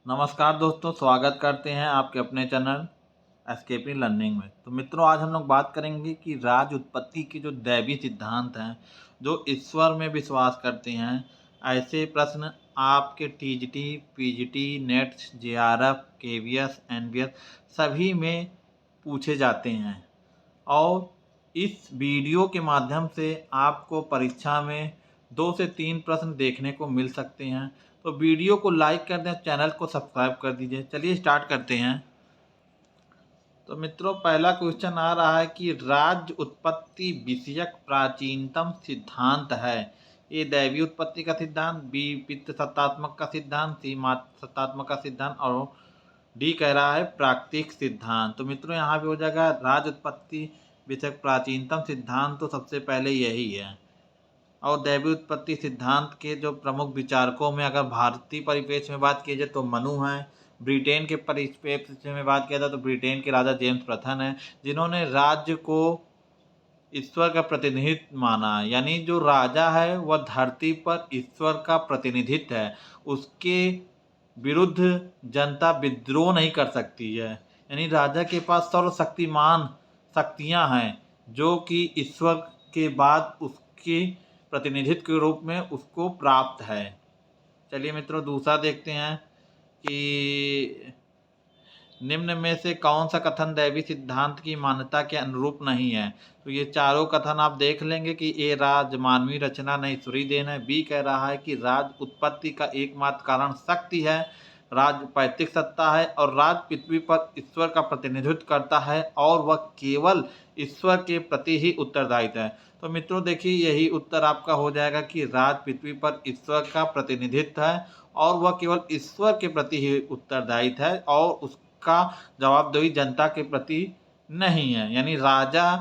नमस्कार दोस्तों, स्वागत करते हैं आपके अपने चैनल एस्केपिंग लर्निंग में। तो मित्रों, आज हम लोग बात करेंगे कि राज उत्पत्ति के जो दैवी सिद्धांत हैं, जो ईश्वर में विश्वास करते हैं, ऐसे प्रश्न आपके TGT, PGT, NET, JRF, KVS, NVS सभी में पूछे जाते हैं। और इस वीडियो के माध्यम से आपको परीक्षा में 2 से 3 प्रश्न देखने को मिल सकते हैं। तो वीडियो को लाइक कर दें, चैनल को सब्सक्राइब कर दीजिए। चलिए स्टार्ट करते हैं। तो मित्रों, पहला क्वेश्चन आ रहा है कि राज्य उत्पत्ति विषयक प्राचीनतम सिद्धांत है। ए दैवी उत्पत्ति का सिद्धांत, बी पितृ सत्तात्मक का सिद्धांत, सी मातृ सत्तात्मक का सिद्धांत और डी कह रहा है प्राकृतिक सिद्धांत। तो मित्रों, यहाँ पे हो जाएगा राज्य उत्पत्ति विषयक प्राचीनतम सिद्धांत। तो सबसे पहले यही है। और दैवी उत्पत्ति सिद्धांत के जो प्रमुख विचारकों में अगर भारतीय परिप्रेक्ष्य में बात की जाए तो मनु हैं। ब्रिटेन के परिप्रेक्ष्य में बात किया जाए तो ब्रिटेन के राजा जेम्स प्रथम हैं, जिन्होंने राज्य को ईश्वर का प्रतिनिधित्व माना। यानी जो राजा है वह धरती पर ईश्वर का प्रतिनिधित्व है, उसके विरुद्ध जनता विद्रोह नहीं कर सकती है। यानी राजा के पास सर्वशक्तिमान शक्तियां हैं, जो कि ईश्वर के बाद उसके प्रतिनिधित्व के रूप में उसको प्राप्त है। चलिए मित्रों, दूसरा देखते हैं कि निम्न में से कौन सा कथन दैवी सिद्धांत की मान्यता के अनुरूप नहीं है। तो ये चारों कथन आप देख लेंगे कि ए राज मानवीय रचना नहीं ईश्वरीय देन है, बी कह रहा है कि राज उत्पत्ति का एकमात्र कारण शक्ति है, राज पैतृक सत्ता है और राज पृथ्वी पर ईश्वर का प्रतिनिधित्व करता है और वह केवल ईश्वर के प्रति ही उत्तरदायित्व है। तो मित्रों देखिए, यही उत्तर आपका हो जाएगा कि राज पृथ्वी पर ईश्वर का प्रतिनिधित्व है और वह केवल ईश्वर के प्रति ही उत्तरदायित्व है और उसका जवाबदेही जनता के प्रति नहीं है। यानी राजा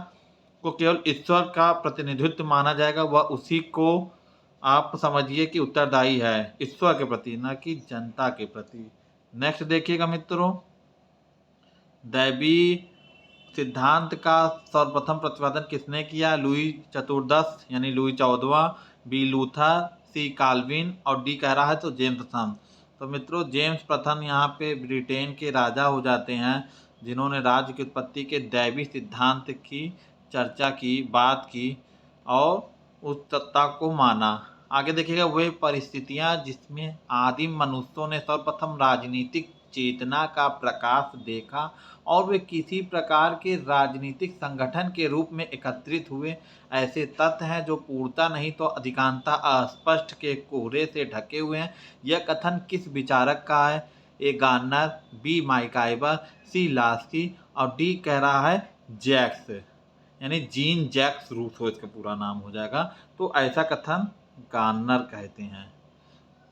को केवल ईश्वर का प्रतिनिधित्व माना जाएगा, वह उसी को आप समझिए कि उत्तरदायी है ईश्वर के प्रति, न कि जनता के प्रति। नेक्स्ट देखिएगा मित्रों, दैवी सिद्धांत का सर्वप्रथम प्रतिपादन किसने किया। लुई चतुर्दश यानी लुई 14वां, बी लूथर, सी काल्विन और डी कह रहा है तो जेम्स प्रथम। तो मित्रों, जेम्स प्रथम यहाँ पे ब्रिटेन के राजा हो जाते हैं, जिन्होंने राज्य की उत्पत्ति के दैवी सिद्धांत की चर्चा की, बात की और उस सत्ता को माना। आगे देखिएगा, वे परिस्थितियां जिसमें आदिम मनुष्यों ने सर्वप्रथम राजनीतिक चेतना का प्रकाश देखा और वे किसी प्रकार के राजनीतिक संगठन के रूप में एकत्रित हुए, ऐसे तथ्य हैं जो पूर्णता नहीं तो अधिकांशतः अस्पष्ट के कोहरे से ढके हुए हैं। यह कथन किस विचारक का है। ए गार्नर, बी माइकाइबर, सी लास्की और डी कह रहा है जैक्स, यानी जीन जैक्स रूसो इसका पूरा नाम हो जाएगा। तो ऐसा कथन गार्नर कहते हैं।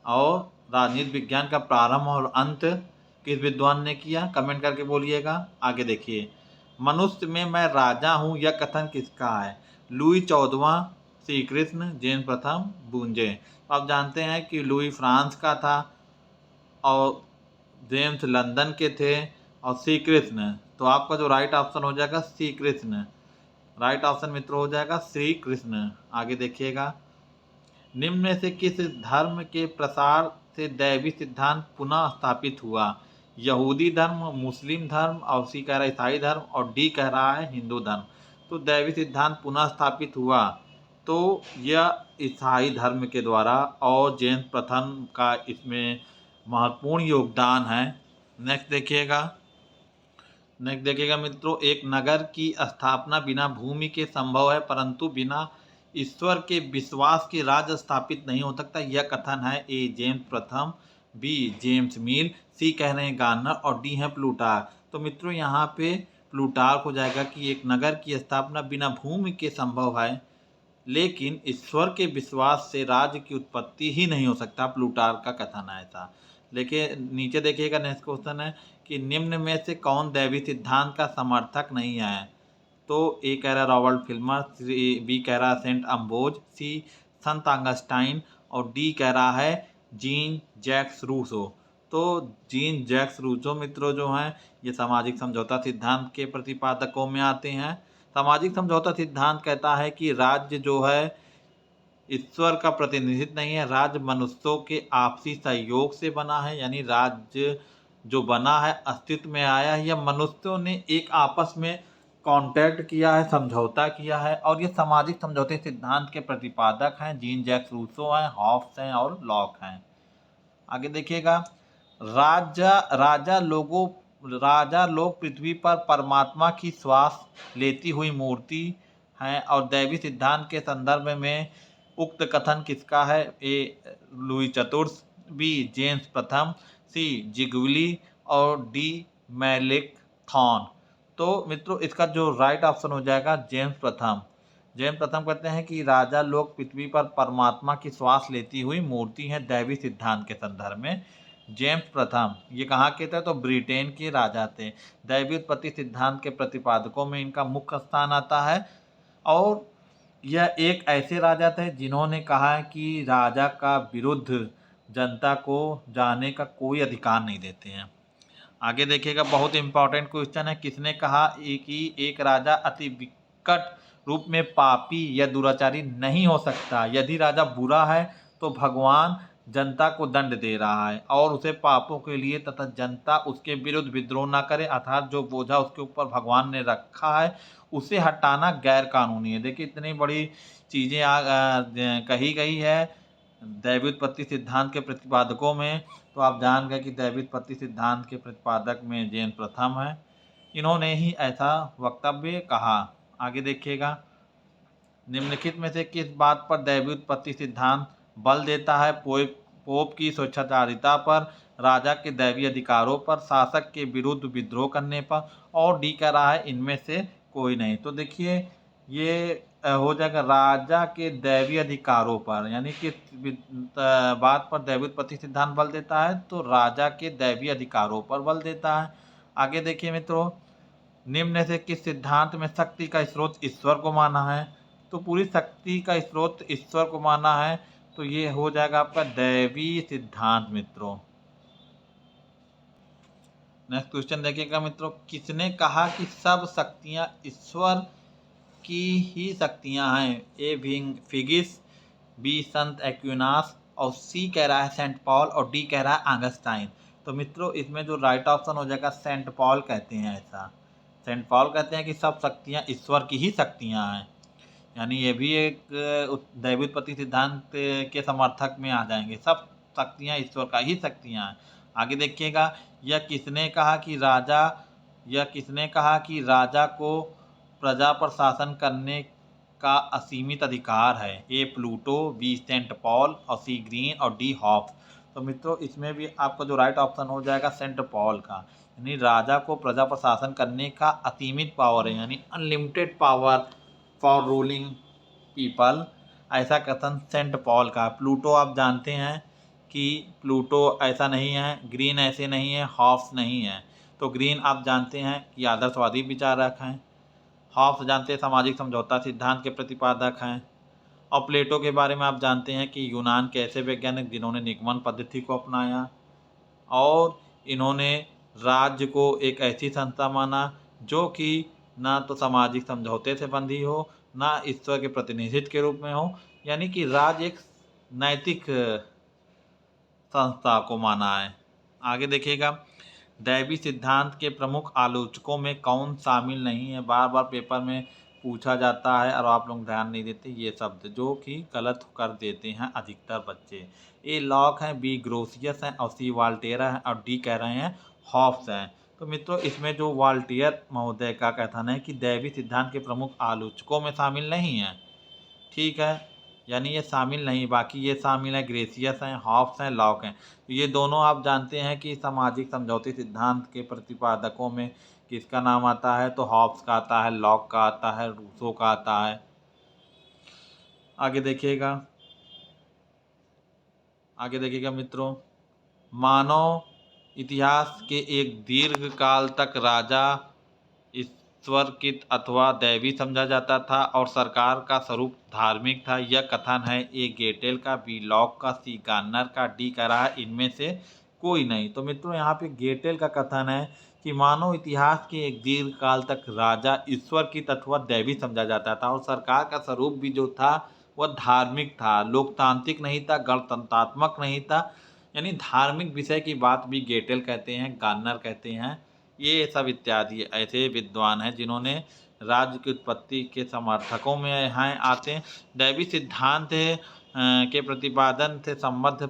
और राजनीति विज्ञान का प्रारंभ और अंत किस विद्वान ने किया, कमेंट करके बोलिएगा। आगे देखिए, मनुष्य में मैं राजा हूँ, यह कथन किसका है। लुई 14वां, श्री कृष्ण, जेम्स प्रथम, बूंजे। आप जानते हैं कि लुई फ्रांस का था और जेम्स लंदन के थे और श्री कृष्ण। तो आपका जो राइट ऑप्शन हो जाएगा श्री कृष्ण। राइट ऑप्शन मित्रों हो जाएगा श्री कृष्ण। आगे देखिएगा, निम्न में से किस धर्म के प्रसार से दैवी सिद्धांत पुनः स्थापित हुआ। यहूदी धर्म, मुस्लिम धर्म और सी कह रहा है ईसाई धर्म और डी कह रहा है हिंदू धर्म। तो दैवी सिद्धांत पुनः स्थापित हुआ तो यह ईसाई धर्म के द्वारा और जेम्स प्रथम का इसमें महत्वपूर्ण योगदान है। नेक्स्ट देखिएगा मित्रों, एक नगर की स्थापना बिना भूमि के संभव है, परंतु बिना ईश्वर के विश्वास के राज्य स्थापित नहीं हो सकता। यह कथन है ए जेम्स प्रथम, बी जेम्स मिल, सी कह रहे हैं गार्नर और डी है प्लूटार्क। तो मित्रों, यहाँ पे प्लूटार्क हो जाएगा कि एक नगर की स्थापना बिना भूमि के संभव है, लेकिन ईश्वर के विश्वास से राज्य की उत्पत्ति ही नहीं हो सकता। प्लूटार्क का कथन है ऐसा। लेकिन नीचे देखिएगा, नेक्स्ट क्वेश्चन है कि निम्न में से कौन दैवी सिद्धांत का समर्थक नहीं है। तो ए कह रहा है रॉबर्ट फिल्मर, बी कह रहा है सेंट अम्बोज, सी संत ऑगस्टाइन और डी कह रहा है जीन जैक्स रूसो। तो जीन जैक्स रूसो मित्रों जो हैं, ये सामाजिक समझौता सिद्धांत के प्रतिपादकों में आते हैं। सामाजिक समझौता सिद्धांत कहता है कि राज्य जो है ईश्वर का प्रतिनिधित्व नहीं है। राज्य मनुष्यों के आपसी सहयोग से बना है, यानी राज्य जो बना है, अस्तित्व में आया है, या मनुष्यों ने एक आपस में कॉन्टैक्ट किया है, समझौता किया है। और ये सामाजिक समझौते सिद्धांत के प्रतिपादक हैं जीन जैक्स रूसो हैं, हॉब्स हैं और लॉक हैं। आगे देखिएगा, राजा लोग पृथ्वी पर परमात्मा की श्वास लेती हुई मूर्ति हैं। और दैवी सिद्धांत के संदर्भ में उक्त कथन किसका है? ए लुई चतुर्थ, बी जेम्स प्रथम, सी जिगविली और डी मेलेकथॉन। तो मित्रों इसका जो राइट ऑप्शन हो जाएगा जेम्स प्रथम। जेम्स प्रथम कहते हैं कि राजा लोग पृथ्वी पर परमात्मा की श्वास लेती हुई मूर्ति हैं दैवी सिद्धांत के संदर्भ में। जेम्स प्रथम ये कहाँ के थे? तो ब्रिटेन के राजा थे। दैवी उत्पत्ति सिद्धांत के प्रतिपादकों में इनका मुख्य स्थान आता है। और यह एक ऐसे राजा थे जिन्होंने कहा है कि राजा का विरुद्ध जनता को जाने का कोई अधिकार नहीं देते हैं। आगे देखिएगा, बहुत इंपॉर्टेंट क्वेश्चन है। किसने कहा कि एक राजा अति विकट रूप में पापी या दुराचारी नहीं हो सकता? यदि राजा बुरा है तो भगवान जनता को दंड दे रहा है और उसे पापों के लिए तथा जनता उसके विरुद्ध विद्रोह न करे, अर्थात जो बोझा उसके ऊपर भगवान ने रखा है उसे हटाना गैर कानूनी है। देखिए इतनी बड़ी चीज़ें कही गई है दैवी उत्पत्ति सिद्धांत के प्रतिपादकों में। तो आप जान गए कि दैवी उत्पत्ति सिद्धांत के प्रतिपादक में जेम्स प्रथम है। इन्होंने ही ऐसा वक्तव्य कहा। आगे देखिएगा, निम्नलिखित में से किस बात पर दैवी उत्पत्ति सिद्धांत बल देता है? पोप की स्वेच्छाचारिता पर, राजा के दैवी अधिकारों पर, शासक के विरुद्ध विद्रोह करने पर, और डी कह रहा है इनमें से कोई नहीं। तो देखिए ये हो जाएगा राजा के दैवी अधिकारों पर, यानी कि बात पर दैवी उत्पत्ति सिद्धांत बल देता है तो राजा के दैवी अधिकारों पर बल देता है। आगे देखिए मित्रों, निम्न से किस सिद्धांत में शक्ति का स्रोत ईश्वर को माना है? तो पूरी शक्ति का स्रोत ईश्वर को माना है, तो ये हो जाएगा आपका दैवी सिद्धांत मित्रों। नेक्स्ट क्वेश्चन देखिएगा मित्रों, किसने कहा कि सब शक्तियां ईश्वर की ही शक्तियां हैं? ए फिगिस, बी संत एक्विनास, और सी कह रहा है सेंट पॉल, और डी कह रहा है ऑगस्टाइन। तो मित्रों इसमें जो राइट ऑप्शन हो जाएगा सेंट पॉल कहते हैं ऐसा। सेंट पॉल कहते हैं कि सब शक्तियां ईश्वर की ही शक्तियां हैं, यानी ये भी एक दैवी उत्पत्ति सिद्धांत के समर्थक में आ जाएंगे। सब शक्तियां ईश्वर का ही शक्तियां हैं। आगे देखिएगा, यह किसने कहा कि राजा को प्रजा पर शासन करने का असीमित अधिकार है? ए प्लूटो, बी सेंट पॉल, और सी ग्रीन, और डी हॉब्स। तो मित्रों इसमें भी आपका जो राइट ऑप्शन हो जाएगा सेंट पॉल का, यानी राजा को प्रजा पर शासन करने का असीमित पावर है, यानी unlimited power for ruling people, ऐसा कथन सेंट पॉल का। प्लूटो आप जानते हैं कि प्लूटो ऐसा नहीं है, ग्रीन ऐसे नहीं है, हॉब्स नहीं है। तो ग्रीन आप जानते हैं कि आदर्शवादी विचारक हैं, हॉब्स जानते हैं सामाजिक समझौता सिद्धांत के प्रतिपादक हैं, और प्लेटो के बारे में आप जानते हैं कि यूनान के ऐसे वैज्ञानिक जिन्होंने निगमन पद्धति को अपनाया, और इन्होंने राज्य को एक ऐसी संस्था माना जो कि ना तो सामाजिक समझौते से बंधी हो, ना ईश्वर के प्रतिनिधित्व के रूप में हो, यानी कि राज्य एक नैतिक संस्था को माना है। आगे देखिएगा, दैवी सिद्धांत के प्रमुख आलोचकों में कौन शामिल नहीं है? बार बार पेपर में पूछा जाता है और आप लोग ध्यान नहीं देते ये शब्द, जो कि गलत कर देते हैं अधिकतर बच्चे। ए लॉक हैं, बी ग्रोसियस हैं, और सी वाल्टेरा है, और डी कह रहे हैं हॉब्स हैं। तो मित्रों इसमें जो वाल्टियर महोदय का कथन है कि दैवी सिद्धांत के प्रमुख आलोचकों में शामिल नहीं है, ठीक है, यानी ये शामिल नहीं, बाकी ये शामिल है ग्रेसियस हैं, हॉब्स हैं, लॉक हैं। तो ये दोनों आप जानते हैं कि सामाजिक समझौते सिद्धांत के प्रतिपादकों में किसका नाम आता है? तो हॉब्स का आता है, लॉक का आता है, रूसो का आता है। आगे देखिएगा मित्रों, मानव इतिहास के एक दीर्घ काल तक राजा ईश्वरकृत अथवा दैवी समझा जाता था और सरकार का स्वरूप धार्मिक था। यह कथन है ए गेटेल का, बी लॉक का, सी गार्नर का, डी कह रहा है इनमें से कोई नहीं। तो मित्रों यहाँ पे गेटेल का कथन है कि मानव इतिहास के एक दीर्घ काल तक राजा ईश्वर की अथवा दैवी समझा जाता था और सरकार का स्वरूप भी जो था वह धार्मिक था, लोकतांत्रिक नहीं था, गणतंत्रात्मक नहीं था। यानी धार्मिक विषय की बात भी गेटेल कहते हैं, गार्नर कहते हैं। ये सब इत्यादि ऐसे विद्वान हैं जिन्होंने राज्य की उत्पत्ति के समर्थकों में हैं आते हैं। दैवी सिद्धांत के प्रतिपादन से संबद्ध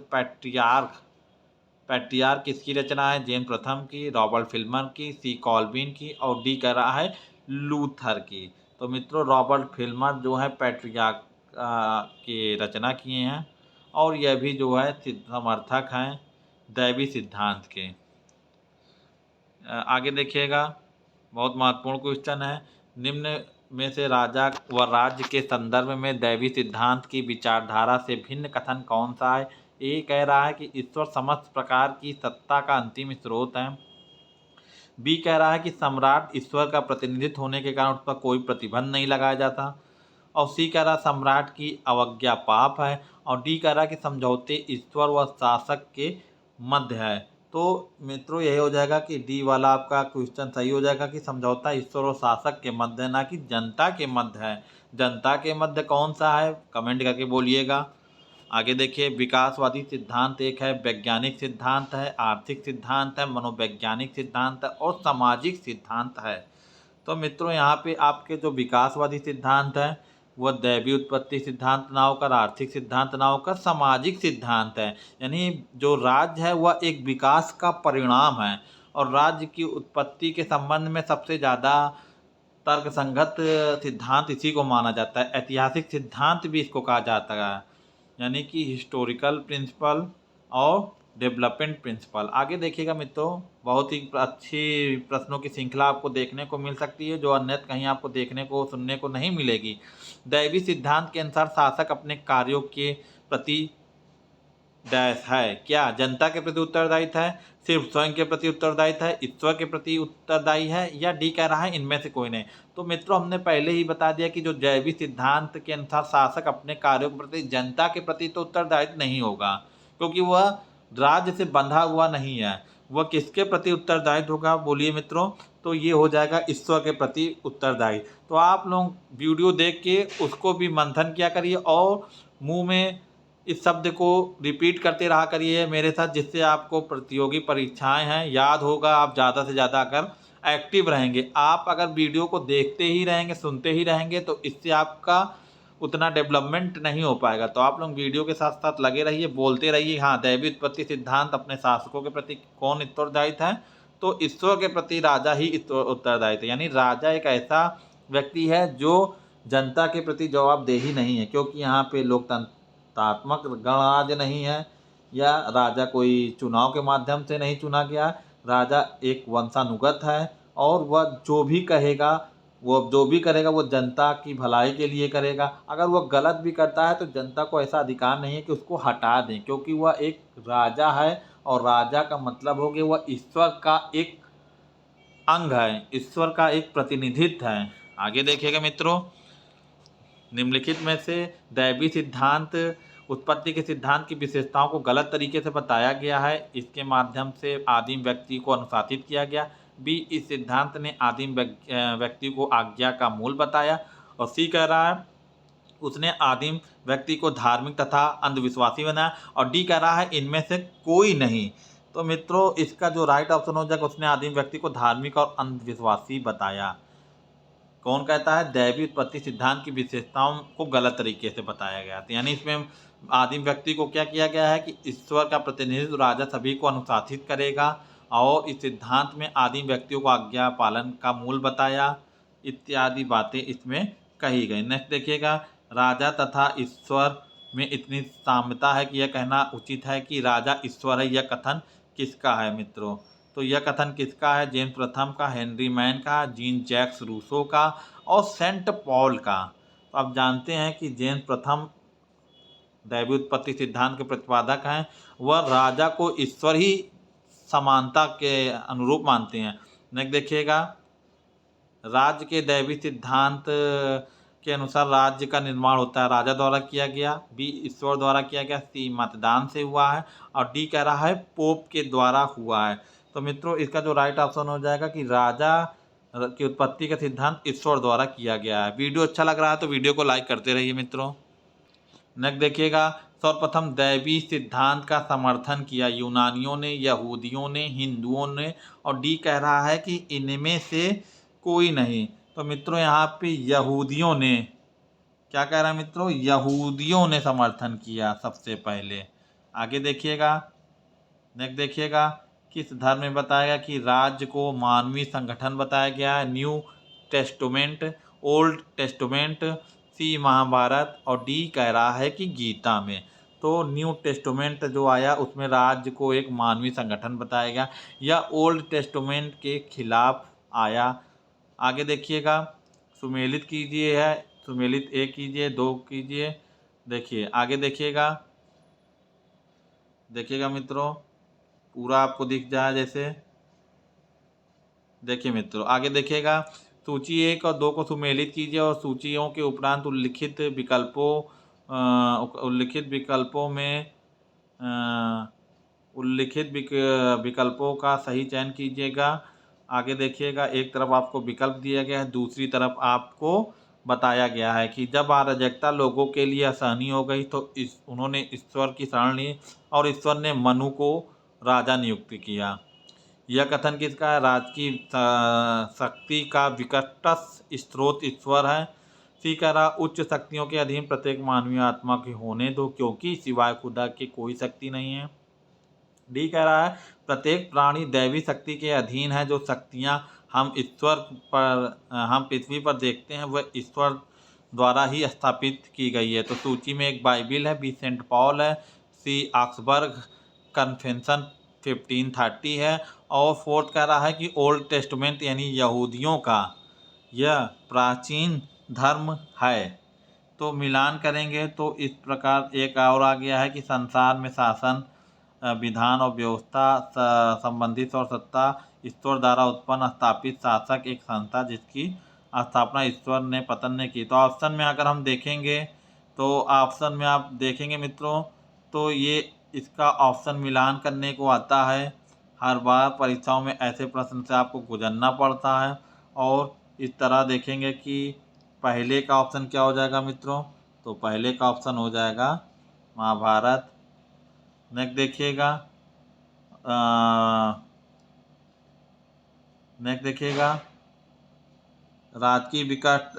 पैट्रियार्क किसकी रचना है? जेम्स प्रथम की, रॉबर्ट फिल्मर की, सी कॉल्विन की और डी कह रहा है लूथर की। तो मित्रों रॉबर्ट फिल्मर जो है पैट्रियार्क की रचना किए हैं और यह भी जो है समर्थक हैं दैवी सिद्धांत के। आगे देखिएगा, बहुत महत्वपूर्ण क्वेश्चन है। निम्न में से राजा व राज्य के संदर्भ में दैवी सिद्धांत की विचारधारा से भिन्न कथन कौन सा है? ए कह रहा है कि ईश्वर समस्त प्रकार की सत्ता का अंतिम स्रोत है। बी कह रहा है कि सम्राट ईश्वर का प्रतिनिधित्व होने के कारण उस पर कोई प्रतिबंध नहीं लगाया जाता। और सी कह रहा है सम्राट की अवज्ञा पाप है। और डी कह रहा है कि समझौते ईश्वर व शासक के मध्य है। तो मित्रों यही हो जाएगा कि डी वाला आपका क्वेश्चन सही हो जाएगा कि समझौता ईश्वर और शासक के मध्य है, ना कि जनता के मध्य है। जनता के मध्य कौन सा है? कमेंट करके बोलिएगा। आगे देखिए, विकासवादी सिद्धांत एक है, वैज्ञानिक सिद्धांत है, आर्थिक सिद्धांत है, मनोवैज्ञानिक सिद्धांत है और सामाजिक सिद्धांत है। तो मित्रों यहाँ पे आपके जो विकासवादी सिद्धांत है वह दैवी उत्पत्ति सिद्धांत ना होकर, आर्थिक सिद्धांत ना होकर सामाजिक सिद्धांत है। यानी जो राज्य है वह एक विकास का परिणाम है और राज्य की उत्पत्ति के संबंध में सबसे ज़्यादा तर्कसंगत सिद्धांत इसी को माना जाता है। ऐतिहासिक सिद्धांत भी इसको कहा जाता है, यानी कि हिस्टोरिकल प्रिंसिपल और डेवलपमेंट प्रिंसिपल। आगे देखिएगा मित्रों, बहुत ही अच्छी प्रश्नों की श्रृंखला आपको देखने को मिल सकती है जो अन्यथा कहीं आपको देखने को सुनने को नहीं मिलेगी। दैवी सिद्धांत के अनुसार शासक अपने कार्यों के प्रति डैश है क्या? जनता के प्रति उत्तरदायित्व है, सिर्फ स्वयं के प्रति उत्तरदायित्व है, ईश्वर के प्रति उत्तरदायी है, या डी कह रहा है इनमें से कोई नहीं। तो मित्रों हमने पहले ही बता दिया कि जो दैवी सिद्धांत के अनुसार शासक अपने कार्यों के प्रति जनता के प्रति तो उत्तरदायित्व नहीं होगा, क्योंकि वह राज्य से बंधा हुआ नहीं है। वह किसके प्रति उत्तरदायित्व होगा बोलिए मित्रों? तो ये हो जाएगा ईश्वर के प्रति उत्तरदायी। तो आप लोग वीडियो देख के उसको भी मंथन किया करिए और मुंह में इस शब्द को रिपीट करते रहा करिए मेरे साथ, जिससे आपको प्रतियोगी परीक्षाएं हैं याद होगा। आप ज़्यादा से ज़्यादा अगर एक्टिव रहेंगे, आप अगर वीडियो को देखते ही रहेंगे, सुनते ही रहेंगे, तो इससे आपका उतना डेवलपमेंट नहीं हो पाएगा। तो आप लोग वीडियो के साथ साथ लगे रहिए, बोलते रहिए। हाँ, दैवी उत्पत्ति सिद्धांत अपने शासकों के प्रति कौन उत्तरदायित्व है? तो ईश्वर के प्रति राजा ही उत्तरदायित्व, यानी राजा एक ऐसा व्यक्ति है जो जनता के प्रति जवाबदेही नहीं है, क्योंकि यहाँ पे लोकतंत्रात्मक गणराज्य नहीं है या राजा कोई चुनाव के माध्यम से नहीं चुना गया। राजा एक वंशानुगत है और वह जो भी कहेगा, वो जो भी करेगा वो जनता की भलाई के लिए करेगा। अगर वह गलत भी करता है तो जनता को ऐसा अधिकार नहीं है कि उसको हटा दें, क्योंकि वह एक राजा है और राजा का मतलब हो गया वह ईश्वर का एक अंग है, ईश्वर का एक प्रतिनिधित्व है। आगे देखिएगा मित्रों, निम्नलिखित में से दैवी सिद्धांत उत्पत्ति के सिद्धांत की विशेषताओं को गलत तरीके से बताया गया है। इसके माध्यम से आदिम व्यक्ति को अनुशासित किया गया। बी, इस सिद्धांत ने आदिम व्यक्ति को आज्ञा का मूल बताया। और सी कह रहा है उसने आदिम व्यक्ति को धार्मिक तथा अंधविश्वासी बनाया। और डी कह रहा है इनमें से कोई नहीं। तो मित्रों इसका जो राइट ऑप्शन हो जाएगा, उसने आदिम व्यक्ति को धार्मिक और अंधविश्वासी बताया। कौन कहता है? दैवी उत्पत्ति सिद्धांत की विशेषताओं को गलत तरीके से बताया गया था। यानी इसमें आदिम व्यक्ति को क्या किया गया है कि ईश्वर का प्रतिनिधित्व राजा सभी को अनुशासित करेगा, और इस सिद्धांत में आदिम व्यक्तियों को आज्ञा पालन का मूल बताया, इत्यादि बातें इसमें कही गई। नेक्स्ट देखिएगा, राजा तथा ईश्वर में इतनी साम्यता है कि यह कहना उचित है कि राजा ईश्वर है। यह कथन किसका है मित्रों? तो यह कथन किसका है? जेम्स प्रथम का, हेनरी मैन का, जीन जैक्स रूसो का और सेंट पॉल का। तो आप जानते हैं कि जेम्स प्रथम दैवी उत्पत्ति सिद्धांत के प्रतिपादक हैं। वह राजा को ईश्वर ही समानता के अनुरूप मानते हैं। नेक्स्ट देखिएगा, राज्य के दैवी सिद्धांत के अनुसार राज्य का निर्माण होता है राजा द्वारा किया गया। बी, ईश्वर द्वारा किया गया। सी, मतदान से हुआ है। और डी कह रहा है पोप के द्वारा हुआ है। तो मित्रों इसका जो राइट ऑप्शन हो जाएगा कि राजा की उत्पत्ति का सिद्धांत ईश्वर द्वारा किया गया है। वीडियो अच्छा लग रहा है तो वीडियो को लाइक करते रहिए मित्रों। नेक्स्ट देखिएगा, सर्वप्रथम दैवी सिद्धांत का समर्थन किया यूनानियों ने, यहूदियों ने, हिंदुओं ने, और डी कह रहा है कि इनमें से कोई नहीं। तो मित्रों यहाँ पे यहूदियों ने, क्या कह रहा है मित्रों, यहूदियों ने समर्थन किया सबसे पहले। आगे देखिएगा, नेक्स्ट देखिएगा, किस धर्म में बताया गया कि राज्य को मानवीय संगठन बताया गया है, न्यू टेस्टमेंट, ओल्ड टेस्टमेंट, सी महाभारत, और डी कह रहा है कि गीता में। तो न्यू टेस्टमेंट जो आया उसमें राज्य को एक मानवीय संगठन बताया गया, या ओल्ड टेस्टमेंट के खिलाफ आया। आगे देखिएगा, सुमेलित कीजिए है, सुमेलित 1 कीजिए, 2 कीजिए। देखिए आगे देखिएगा, देखिएगा मित्रों पूरा आपको दिख जाए जैसे। देखिए मित्रों आगे देखिएगा, सूची 1 और 2 को सुमेलित कीजिए और सूचियों के उपरांत उल्लिखित विकल्पों में विकल्पों का सही चयन कीजिएगा। आगे देखिएगा, एक तरफ आपको विकल्प दिया गया है, दूसरी तरफ आपको बताया गया है कि जब अराजकता लोगों के लिए असहनीय हो गई तो उन्होंने ईश्वर की शरण ली और ईश्वर ने मनु को राजा नियुक्त किया। यह कथन किसका है? राजकीय शक्ति का विकटस्थ स्रोत ईश्वर है। सी कह रहा, उच्च शक्तियों के अधीन प्रत्येक मानवीय आत्मा के होने दो क्योंकि सिवाय खुदा की कोई शक्ति नहीं है। डी कह रहा है, प्रत्येक प्राणी दैवी शक्ति के अधीन है। जो शक्तियाँ हम पृथ्वी पर देखते हैं वह ईश्वर द्वारा ही स्थापित की गई है। तो सूची में एक बाइबिल है, बी सेंट पॉल है, सी ऑक्सबर्ग कन्वेंशन 1530 है, और फोर्थ कह रहा है कि ओल्ड टेस्टमेंट यानी यहूदियों का यह प्राचीन धर्म है। तो मिलान करेंगे तो इस प्रकार एक और आ गया है कि संसार में शासन, विधान और व्यवस्था संबंधित और सत्ता ईश्वर द्वारा उत्पन्न स्थापित शासक एक संस्था जिसकी स्थापना ईश्वर ने पतन ने की। तो ऑप्शन में अगर हम देखेंगे तो ऑप्शन में आप देखेंगे मित्रों तो ये इसका ऑप्शन मिलान करने को आता है। हर बार परीक्षाओं में ऐसे प्रश्न से आपको गुजरना पड़ता है। और इस तरह देखेंगे कि पहले का ऑप्शन क्या हो जाएगा मित्रों, तो पहले का ऑप्शन हो जाएगा महाभारत। नेक्स्ट देखिएगा, नेक्स्ट देखिएगा, राजकीय विकट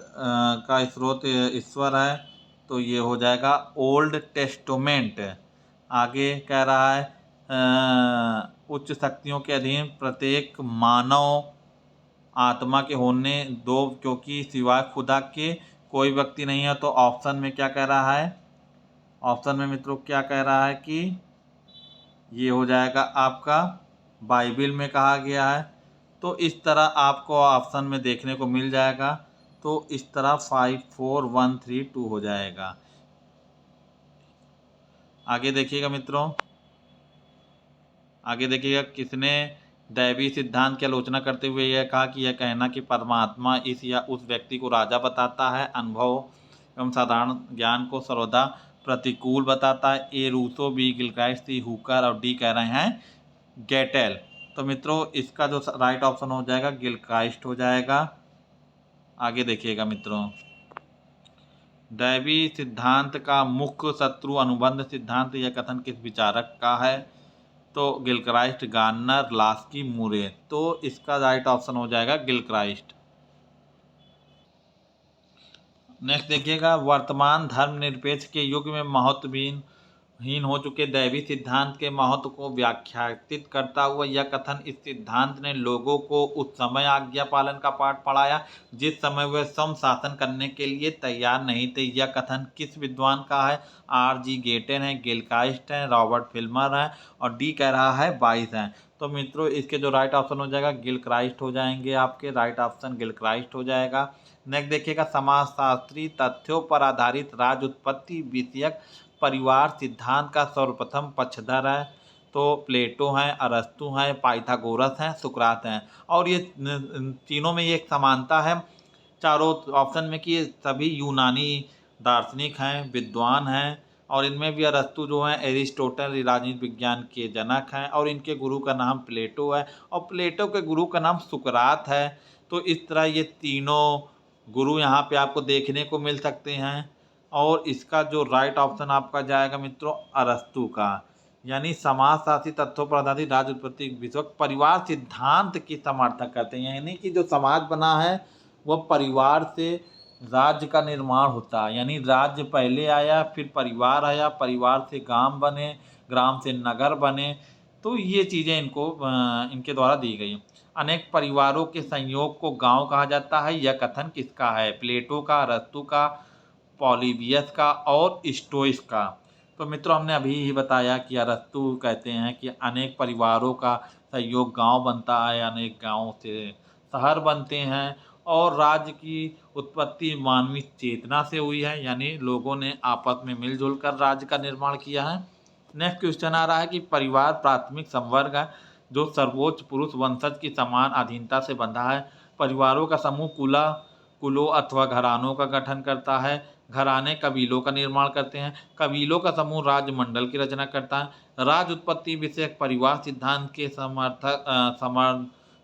का स्रोत ईश्वर है, तो ये हो जाएगा ओल्ड टेस्टमेंट। आगे कह रहा है उच्च शक्तियों के अधीन प्रत्येक मानव आत्मा के होने दो क्योंकि सिवाय खुदा के कोई व्यक्ति नहीं है। तो ऑप्शन में क्या कह रहा है, ऑप्शन में मित्रों क्या कह रहा है कि ये हो जाएगा आपका बाइबिल में कहा गया है। तो इस तरह आपको ऑप्शन में देखने को मिल जाएगा। तो इस तरह 5 4 1 3 2 हो जाएगा। आगे देखिएगा मित्रों, आगे देखिएगा किसने दैवी सिद्धांत की आलोचना करते हुए यह कहा कि यह कहना कि परमात्मा इस या उस व्यक्ति को राजा बताता है अनुभव एवं साधारण ज्ञान को सर्वदा प्रतिकूल बताता है। ए रूसो, बी गिलक्राइस्ट, सी हुकर, और डी कह रहे हैं गेटेल। तो मित्रों इसका जो राइट ऑप्शन हो जाएगा गिलक्राइस्ट हो जाएगा। आगे देखिएगा मित्रों, दैवी सिद्धांत का मुख्य शत्रु अनुबंध सिद्धांत यह कथन किस विचारक का है, तो गिलक्राइस्ट, गार्नर, लास्की, मुरे। तो इसका राइट ऑप्शन हो जाएगा गिलक्राइस्ट। नेक्स्ट देखिएगा, वर्तमान धर्मनिरपेक्ष के युग में महत्वहीन हो चुके दैवी सिद्धांत के महत्व को व्याख्यायित करता हुआ यह कथन, इस सिद्धांत ने लोगों को उस समय आज्ञा पालन का पाठ पढ़ाया जिस समय वे स्वयं शासन करने के लिए तैयार नहीं थे। यह कथन किस विद्वान का है, R.G. गेटेन है, गिलक्राइस्ट है, रॉबर्ट फिल्मर है, और डी कह रहा है 22 है। तो मित्रों इसके जो राइट ऑप्शन हो जाएगा गिलक्राइस्ट हो जाएंगे, आपके राइट ऑप्शन गिलक्राइस्ट हो जाएगा। नेक्स्ट देखिएगा, समाजशास्त्री तथ्यों पर आधारित राज उत्पत्ति विषयक परिवार सिद्धांत का सर्वप्रथम पक्षधर है, तो प्लेटो हैं, अरस्तु हैं, पाइथागोरस हैं, सुकरात हैं। और ये तीनों में ये एक समानता है चारों ऑप्शन में कि ये सभी यूनानी दार्शनिक हैं, विद्वान हैं, और इनमें भी अरस्तु जो हैं एरिस्टोटल राजनीति विज्ञान के जनक हैं, और इनके गुरु का नाम प्लेटो है, और प्लेटो के गुरु का नाम सुकरात है। तो इस तरह ये तीनों गुरु यहाँ पे आपको देखने को मिल सकते हैं। और इसका जो राइट ऑप्शन आपका जाएगा मित्रों अरस्तु का, यानी समाज शासित तत्वों पर आधारित राज्य उत्पत्ति विश्वक परिवार सिद्धांत की समर्थक करते हैं, यानी कि जो समाज बना है वह परिवार से राज्य का निर्माण होता है, यानी राज्य पहले आया, फिर परिवार आया, परिवार से ग्राम बने, ग्राम से नगर बने। तो ये चीज़ें इनको इनके द्वारा दी गई। अनेक परिवारों के संयोग को गांव कहा जाता है, यह कथन किसका है? प्लेटो का, अरस्तु का, पॉलीबियस का और स्टोइस का। तो मित्रों हमने अभी ही बताया कि अरस्तु कहते हैं कि अनेक परिवारों का सहयोग गांव बनता है, अनेक गांवों से शहर बनते हैं और राज्य की उत्पत्ति मानवीय चेतना से हुई है, यानी लोगों ने आपस में मिलजुल कर राज्य का निर्माण किया है। नेक्स्ट क्वेश्चन आ रहा है कि परिवार प्राथमिक संवर्ग है जो सर्वोच्च पुरुष वंशज की समान अधीनता से बंधा है। परिवारों का समूह कुलों अथवा घरानों का गठन करता है। घराने कबीलों का निर्माण करते हैं। कबीलों का समूह राजमंडल की रचना करता है। राज उत्पत्ति विषयक परिवार सिद्धांत के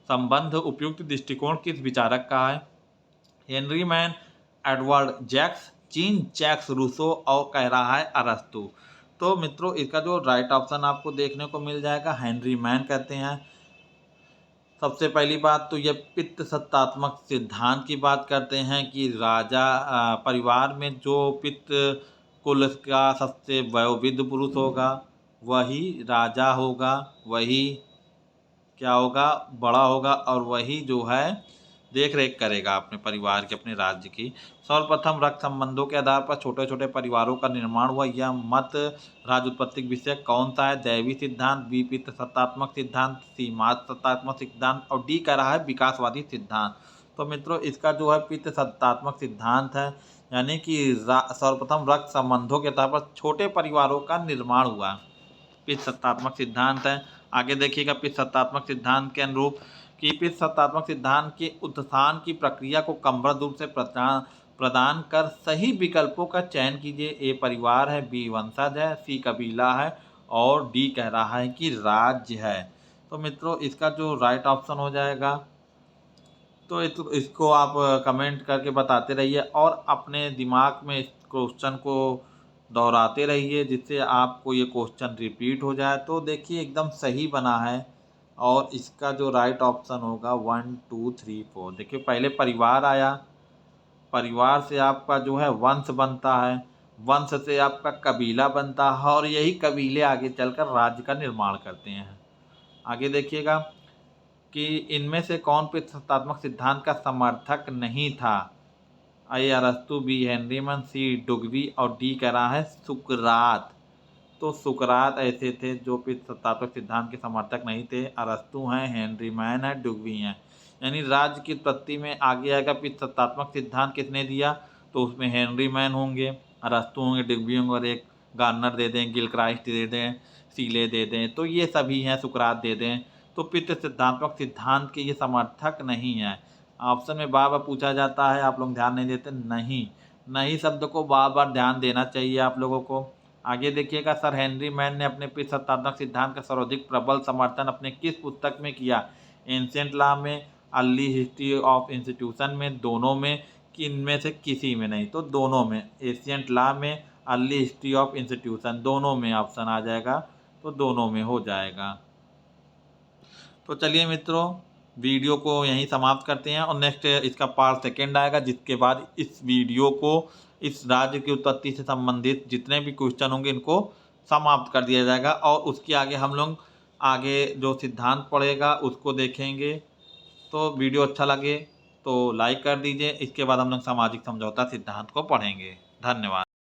संबंध उपयुक्त दृष्टिकोण किस विचारक का है? Henry Maine, Edward Jenks, Jean Jacques Rousseau और कह रहा है अरस्तु। तो मित्रों इसका जो राइट ऑप्शन आपको देखने को मिल जाएगा हेनरी मैन कहते हैं। सबसे पहली बात तो ये पितृ सत्तात्मक सिद्धांत की बात करते हैं कि राजा परिवार में जो पितृ कुल का सबसे वयोवृद्ध पुरुष होगा वही राजा होगा, वही क्या होगा बड़ा होगा और वही जो है देख रेख करेगा अपने परिवार के, अपने राज्य की। सर्वप्रथम रक्त संबंधों के आधार पर छोटे छोटे परिवारों का निर्माण हुआ, यह मत राज्य उत्पत्ति विषय कौन सा है? दैवी सिद्धांत, बी पितृ सत्तात्मक सिद्धांत, सी मात सत्तात्मक सिद्धांत और डी कह रहा है विकासवादी सिद्धांत। तो मित्रों इसका जो है पितृ सत्तात्मक सिद्धांत है, यानी कि सर्वप्रथम रक्त संबंधों के आधार पर छोटे परिवारों का निर्माण हुआ, पितृ सत्तात्मक सिद्धांत है। आगे देखिएगा पितृ सत्तात्मक सिद्धांत के अनुरूप कि पितृ सत्तात्मक सिद्धांत के उत्थान की प्रक्रिया को क्रमबद्ध रूप से प्रदान कर सही विकल्पों का चयन कीजिए। ए परिवार है, बी वंशज है, सी कबीला है और डी कह रहा है कि राज्य है। तो मित्रों इसका जो राइट ऑप्शन हो जाएगा, तो इसको आप कमेंट करके बताते रहिए और अपने दिमाग में इस क्वेश्चन को दोहराते रहिए जिससे आपको ये क्वेश्चन रिपीट हो जाए। तो देखिए एकदम सही बना है और इसका जो राइट ऑप्शन होगा 1 2 3 4। देखिए पहले परिवार आया, परिवार से आपका जो है वंश बनता है, वंश से आपका कबीला बनता है और यही कबीले आगे चलकर राज्य का निर्माण करते हैं। आगे देखिएगा कि इनमें से कौन पितृ सत्तात्मक सिद्धांत का समर्थक नहीं था? ए अरस्तु, बी हेनरी मैन, सी डुगवी और डी कह रहा है सुकरात। तो सुकरात ऐसे थे जो पितृ सत्तात्मक सिद्धांत के समर्थक नहीं थे। अरस्तु हैं, हेनरी मैन है, डुगवी हैं। यानी राज्य की उत्पत्ति में आगे आएगा पितृ सत्तात्मक सिद्धांत किसने दिया? तो उसमें हेनरी मैन होंगे, अरस्तु होंगे, डुगवी होंगे और एक गार्नर दे दें, गिलक्राइस्ट दे दें, सीले दे दें, तो ये सभी हैं, सुकरात दे दें। तो पितृ सिद्धात्मक सिद्धांत के ये समर्थक नहीं है। ऑप्शन में बार बार पूछा जाता है, आप लोग ध्यान नहीं देते। नहीं शब्द को बार बार ध्यान देना चाहिए आप लोगों को। आगे देखिएगा सर हेनरी मैन ने अपने पितृ सत्तात्मक सिद्धांत का सर्वाधिक प्रबल समर्थन अपने किस पुस्तक में किया? एंशिएंट लॉ में, अर्ली हिस्ट्री ऑफ इंस्टीट्यूशन में, दोनों में, कि इनमें से किसी में नहीं? तो दोनों में, एंशिएंट लॉ में, अर्ली हिस्ट्री ऑफ इंस्टीट्यूशन, दोनों में ऑप्शन आ जाएगा। तो दोनों में हो जाएगा। तो चलिए मित्रों वीडियो को यहीं समाप्त करते हैं और नेक्स्ट इसका पार्ट सेकेंड आएगा, जिसके बाद इस वीडियो को इस राज्य की उत्पत्ति से संबंधित जितने भी क्वेश्चन होंगे इनको समाप्त कर दिया जाएगा और उसके आगे हम लोग आगे जो सिद्धांत पढ़ेगा उसको देखेंगे। तो वीडियो अच्छा लगे तो लाइक कर दीजिए। इसके बाद हम लोग सामाजिक समझौता सिद्धांत को पढ़ेंगे। धन्यवाद।